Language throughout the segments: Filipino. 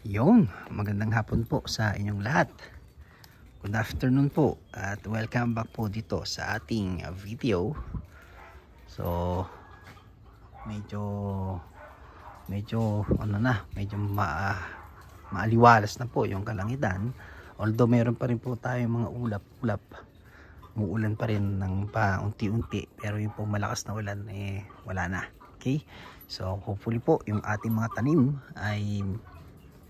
Yun, magandang hapon po sa inyong lahat. Good afternoon po at welcome back po dito sa ating video. So, medyo maaliwalas na po yung kalangitan. Although meron pa rin po tayong mga ulap-ulap. Muulan pa rin ng paunti-unti, pero yung po malakas na ulan wala na. Okay? So, hopefully po yung ating mga tanim ay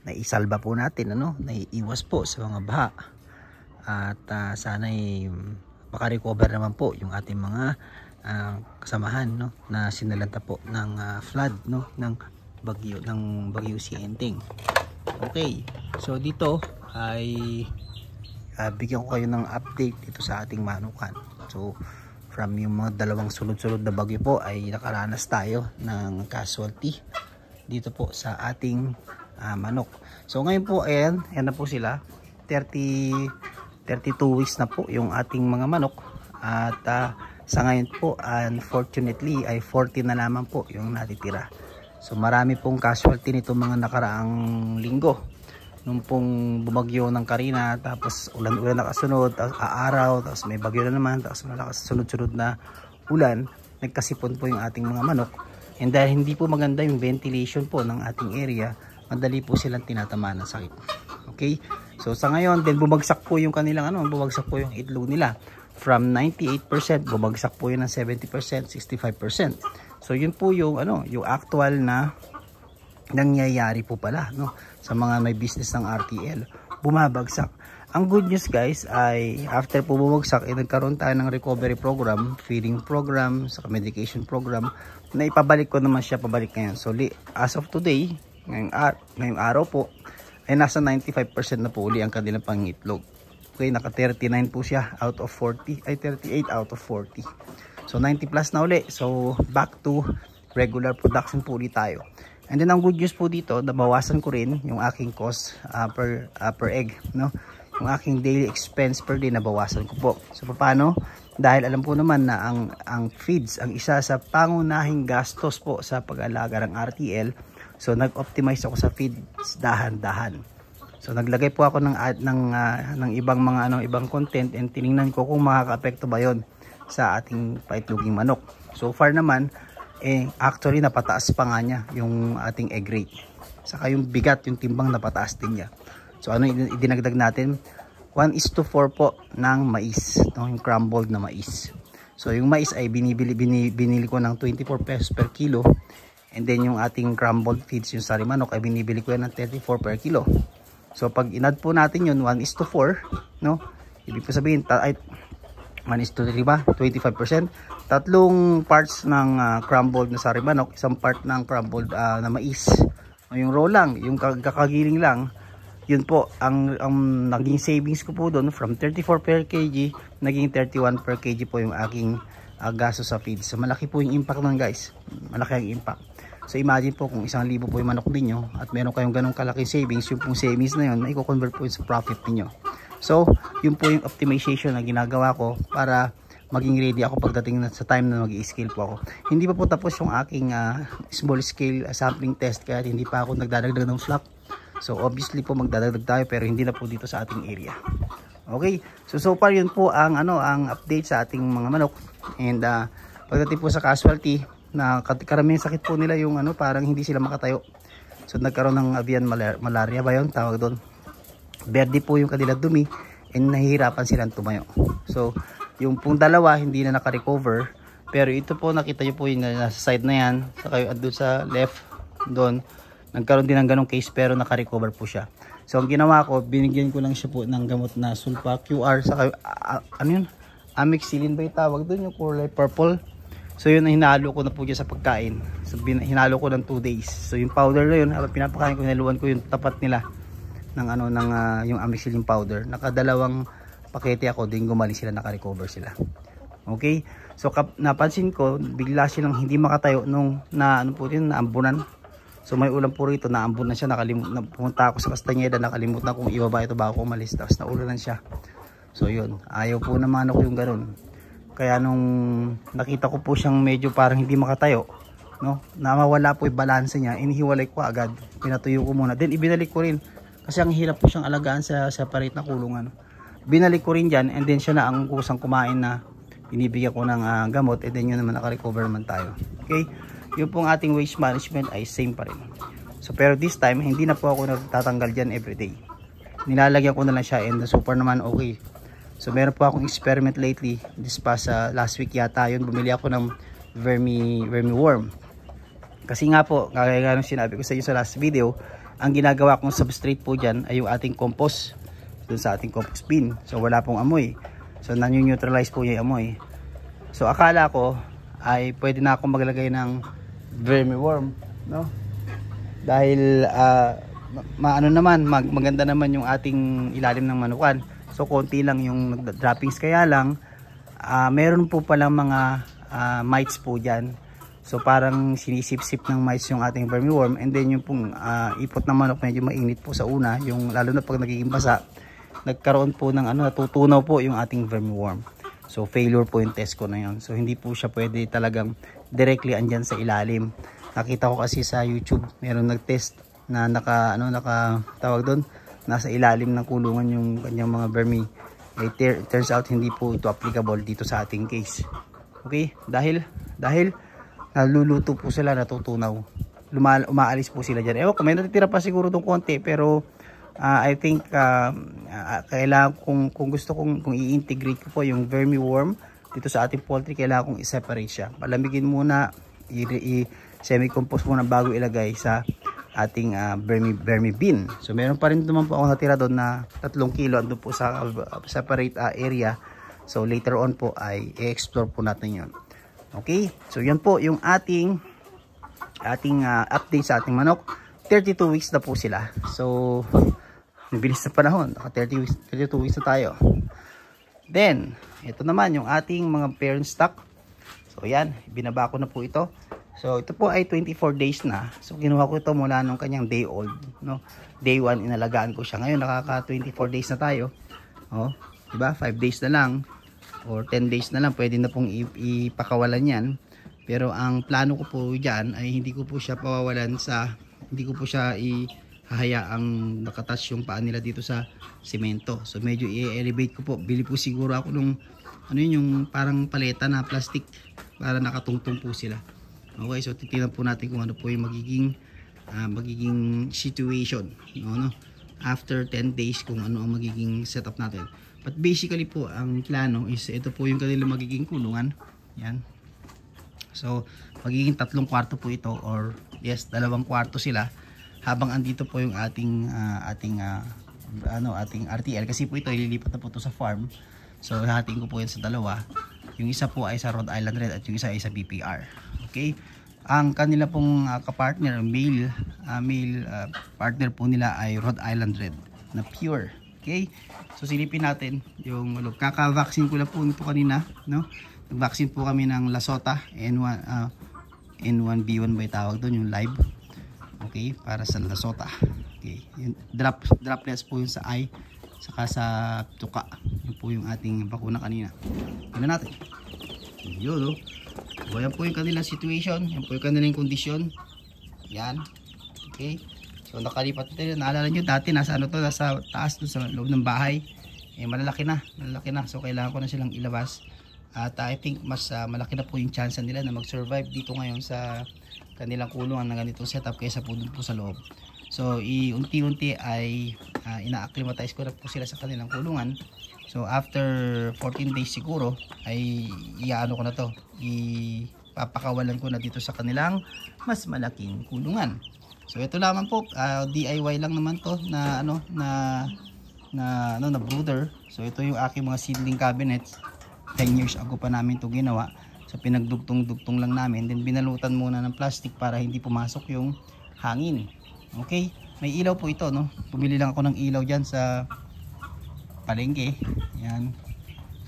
naisalba po natin, naiiwas po sa mga baha at sana ay makarecover naman po yung ating mga kasamahan na sinalanta po ng flood ng bagyo Sienteng. Okay, so dito ay bigyan ko kayo ng update dito sa ating manukan. So from yung mga dalawang sunod-sunod na bagyo po ay nakaranas tayo ng casualty dito po sa ating manok. So ngayon po ayan na po sila, 32 weeks na po yung ating mga manok at sa ngayon po unfortunately ay 40 na lamang po yung natitira. So marami pong casualty nito mga nakaraang linggo nung pong bumagyo ng Karina, tapos ulan-ulan na kasunod, tapos aaraw, tapos may bagyo na naman, tapos malakas sunod-sunod na ulan, nagkasipon po yung ating mga manok. And dahil hindi po maganda yung ventilation po ng ating area, madali po silang tinatamaan ng sakit. Okay? So sa ngayon, then bumagsak po yung kanilang bumagsak po yung itlog nila. From 98%, bumagsak po yun ng 70%, 65%. So yun po yung yung actual na nangyayari po pala, sa mga may business ng RTL. Bumabagsak. Ang good news guys ay after po bumagsak, nagkaroon tayo ng recovery program, feeding program, saka medication program, na ipabalik ko naman siya pabalik ngayon. So as of today, ngayong araw po ay nasa 95% na po uli ang kanilang pangitlog. Okay, naka 39 po siya out of 40, ay 38 out of 40. So 90 plus na uli. So back to regular production po ulit tayo. And then ang good news po dito, nabawasan ko rin yung aking cost per egg, yung aking daily expense per day nabawasan ko po. So paano? Dahil alam po naman na ang feeds ang isa sa pangunahing gastos po sa pag-alaga ng RTL. So nag-optimize ako sa feeds dahan-dahan. So naglagay po ako ng ibang mga ibang content, and tiningnan ko kung makakaapekto ba 'yon sa ating paitloging manok. So far naman actually napataas pa nga niya yung ating egg rate. Saka yung bigat, yung timbang napataas din niya. So idinagdag natin 1:4 po ng mais, yung crumbled na mais. So yung mais ay binili ko ng 24 pesos per kilo. And then yung ating crumbled feeds, yung sari manok, ay binibili ko yan ng 34 per kilo. So pag inad po natin yun 1:4, ibig po sabihin ay 1:3 ba? 25%. Tatlong parts ng crumbled na sari manok, isang part ng crumbled na mais. Yung raw lang, yung kakagiling lang, yun po ang naging savings ko po doon from 34 per kg naging 31 per kg po yung aking gasto sa feed. So malaki po yung impact nun guys. Malaki ang impact. So imagine po kung 1,000 po yung manok ninyo at meron kayong ganong kalaking savings, yung pong savings na yun, i-convert po yun sa profit niyo. So yun po yung optimization na ginagawa ko para maging ready ako pagdating sa time na mag-i-scale po ako. Hindi pa po tapos yung aking small scale sampling test, kaya hindi pa ako nagdadagdag ng flock. So obviously po magdadagdag tayo, pero hindi na po dito sa ating area. Okay, so far yun po ang update sa ating mga manok. And pagdating po sa casualty, na karamihan sakit po nila yung parang hindi sila makatayo. So nagkaroon ng avian malaria ba yun tawag doon. Berde po yung kanilang dumi and nahihirapan silang tumayo. So yung pong dalawa hindi na naka-recover, pero ito po nakita nyo po yung nasa side na yan, sa kayo doon sa left doon, nagkaroon din ng ganong case pero naka-recover po siya. So ang ginawa ko, binigyan ko lang siya po ng gamot na sulfa QR, sa kayo yun, amoxicillin ba yung tawag doon, yung kulay purple. So yun, hinalo ko na po dyan sa pagkain. So hinalo ko ng 2 days. So yung powder na yun, habang pinapakain ko, niluwan ko yung tapat nila ng yung amoxicillin powder. Nakadalawang pakete ako, din gumaling sila, naka-recover sila. Okay? So napansin ko, bigla silang hindi makatayo nung naambunan. So may ulam po rito, naambunan siya, pumunta ako sa Castañeda, nakalimutan kung ibaba ito bago umalis, tapos naulanan siya. So yun, ayaw po naman ako yung ganun. Kaya nung nakita ko po siyang medyo parang hindi makatayo, no, na mawala po yung balance niya, inihiwalay ko agad, pinatuyo ko muna, then ibinalik ko rin kasi ang hirap po siyang alagaan sa separate na kulungan. Binalik ko rin dyan, and then siya na ang kusang kumain na binibigyan ko ng gamot, and then yun naman naka-recover naman tayo. Okay, yung pong ating waste management ay same pa rin. So pero this time hindi na po ako nagtatanggal dyan everyday, nilalagyan ko na lang siya, and super naman okay. So meron po akong experiment lately, this past last week yata yun, bumili ako ng vermiworm. Kasi nga po, kaya nga sinabi ko sa inyo sa last video, ang ginagawa kong substrate po dyan ay yung ating compost, dun sa ating compost bin. So wala pong amoy, so nanu-neutralize po yung amoy. So akala ko ay pwede na akong maglagay ng vermiworm, no? Dahil maano naman, maganda naman yung ating ilalim ng manukan. So konti lang yung droppings, kaya lang meron po palang mga mites po dyan. So parang sinisip-sip ng mites yung ating vermiworm, and then yung pong ipot ng manok medyo mainit po sa una, yung lalo na pag nagiging basa, nagkaroon po ng natutunaw po yung ating vermiworm. So failure po yung test ko na yun. So hindi po siya pwede talagang directly andyan sa ilalim. Nakita ko kasi sa YouTube, meron nag-test na tawag doon, nasa ilalim ng kulungan yung kanyang mga vermi. Turns out hindi po ito applicable dito sa ating case. Okay, dahil naluluto po sila, natutunaw, umaalis po sila dyan. Ewan ko, may natitira pa siguro itong konti, pero I think kailangan kung gusto kong i-integrate ko po yung vermiworm dito sa ating poultry, kailangan kong i-separate siya. Palamigin muna, i-semi-compost muna bago ilagay sa ating vermi bin. So meron pa rin naman po ako natira doon na 3 kilo andun po sa separate area. So later on po ay i-explore po natin yon. Okay, so yan po yung ating update sa ating manok. 32 weeks na po sila. So bilis na panahon, 32 weeks na tayo. Then ito naman yung ating mga parent stock. So yan, binaba ko na po ito. So ito po ay 24 days na. So kinuha ko ito mula nung kanyang day old, no? Day 1 inalagaan ko siya. Ngayon nakaka 24 days na tayo. Oh, diba? 5 days na lang or 10 days na lang pwede na pong ipakawalan yan. Pero ang plano ko po diyan ay hindi ko po siya pawawalan hindi ko po siya hahayaang nakatouch yung paa nila dito sa semento. So medyo i-elevate ko po. Bili po siguro ako nung yung parang paleta na plastic para nakatungtong po sila. Okay, so titingnan po natin kung ano po yung magiging situation, no? After 10 days, kung ano ang magiging setup natin. But basically po, ang plano is ito po yung kanilang magiging kulungan. Yan. So magiging 3 kwarto po ito, or yes, 2 kwarto sila, habang andito po yung ating RTL, kasi po ito ililipat na po ito sa farm. So hahatiin ko po yan sa 2. Yung isa po ay sa Rhode Island Red at yung isa ay sa BPR. Okay, ang kanila pong kapartner, male partner po nila ay Rhode Island Red na pure. Okay, so silipin natin yung kaka-vaccine ko lang po nito kanina, no? Nag-vaccine po kami ng Lasota N1B1 by tawag doon, yung live. Okay, para sa Lasota. Okay, yung droplets po yung sa eye saka sa tuka. Yun po yung ating bakuna kanina. Tingnan natin. Yun, no? So, yan po yung kanilang situation. Yan po yung kanilang kondisyon. Yan. Okay. So nakalipat ito. Naalala nyo dati nasa nasa taas doon sa loob ng bahay. Malalaki na. So kailangan ko na silang ilabas. At I think mas malaki na po yung chance nila na mag-survive dito ngayon sa kanilang kulungan na ganitong setup kaysa po dun po sa loob. So unti-unti ay ina-acclimatize ko na po sila sa kanilang kulungan. So after 14 days siguro ay iyaano ko na to, ipapakawalan ko na dito sa kanilang mas malaking kulungan. So ito lamang po, DIY lang naman to na na brooder. So ito yung aking mga seedling cabinets. 10 years ago pa namin to ginawa. So pinagdugtong-dugtong lang namin, then binalutan muna ng plastic para hindi pumasok yung hangin. Okay, may ilaw po ito, no? Pumili lang ako ng ilaw diyan sa palengke. Yan.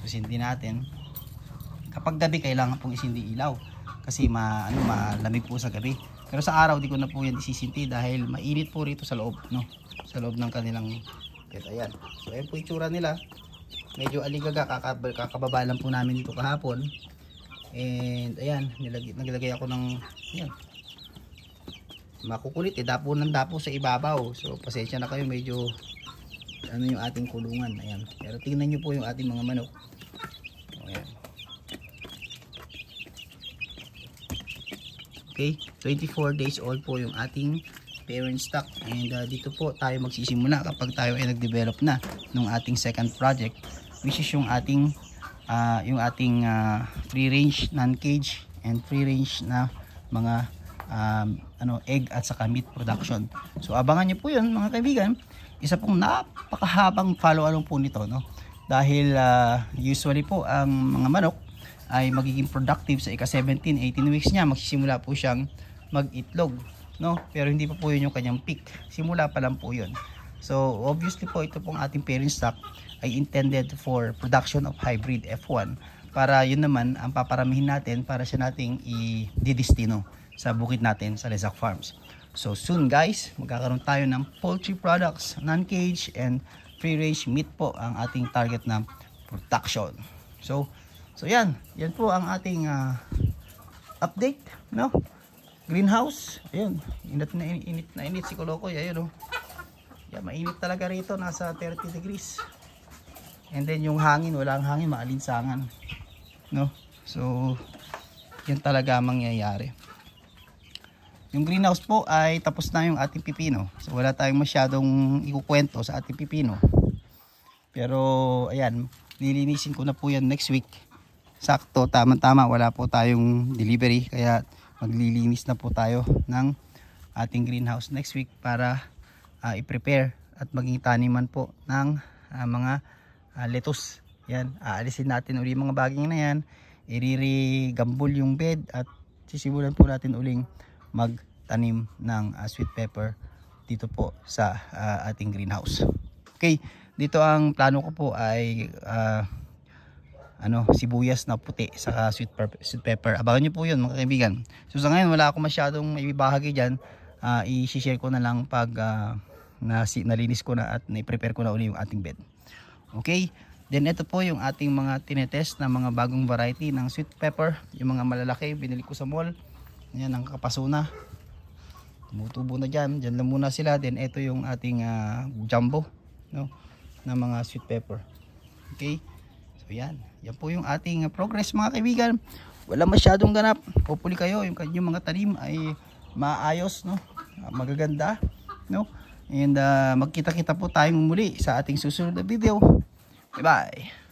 So sindi natin. Kapag gabi kailangan pong isindi ilaw kasi malamig po sa gabi. Pero sa araw di ko na po yan isisinti dahil mainit po rito sa loob, no? Sa loob ng kanilang pet. Ayan. So ayan po itsura nila. Medyo aligaga, kakababa lang po namin dito kahapon. And ayan, naglagay ako ng makukulit dapo ng dapo sa ibabaw. So pasensya na kayo, medyo ano yung ating kulungan. Ayan. Pero tingnan nyo po yung ating mga manok. Ayan. Okay, 24 days old po yung ating parent stock, and dito po tayo magsisimula kapag tayo ay nag-develop na ng ating second project, which is yung ating free range non-cage and free range na mga egg at saka meat production. So abangan nyo po yun mga kaibigan. Isa pong napakahabang follow-along po nito, no? Dahil usually po ang mga manok ay magiging productive sa ika 17-18 weeks niya, magsisimula po siyang mag-itlog, no? Pero hindi pa po yun yung kanyang peak, simula pa lang po yun. So obviously po ito pong ating parent stock ay intended for production of hybrid F1, para yun naman ang paparamihin natin para siya nating i-destino sa bukid natin sa Lezac Farms. So soon guys, magkakaroon tayo ng poultry products, non-cage and free range meat po ang ating target na production. So yan po ang ating update, no? Greenhouse, ayun, init na init si Kolokoy, ayun, oh. Yeah, mainit talaga rito, nasa 30 degrees. And then yung hangin, walang hangin, maalinsangan, no? So yan talaga ang mangyayari. Yung greenhouse po ay tapos na yung ating pipino. So wala tayong masyadong ikukwento sa ating pipino. Pero ayan, lilinisin ko na po yan next week. Sakto, tama-tama, wala po tayong delivery, kaya maglilinis na po tayo ng ating greenhouse next week para i-prepare at maging taniman po ng mga lettuce. Yan, aalisin natin uli mga baging na yan, iririgambol yung bed at sisimulan po natin uling magtanim ng sweet pepper dito po sa ating greenhouse. Okay, dito ang plano ko po ay sibuyas na puti saka sweet pepper. Abangan nyo po yun mga kaibigan. So sa ngayon wala ako masyadong maibahagi dyan. I-share ko na lang pag nalinis ko na at na-prepare ko na uli yung ating bed. Okay, then ito po yung ating mga tinetest na mga bagong variety ng sweet pepper. Yung mga malalaki binili ko sa mall. Ayan, ang kapaso na, tumutubo na dyan lang muna sila. Then ito yung ating jumbo, no, na mga sweet pepper. Okay, so yan po yung ating progress mga kaibigan. Wala masyadong ganap, hopefully kayo yung kanyang mga tanim ay maayos, no, magaganda, no. And magkita-kita po tayong muli sa ating susunod na video. Bye bye.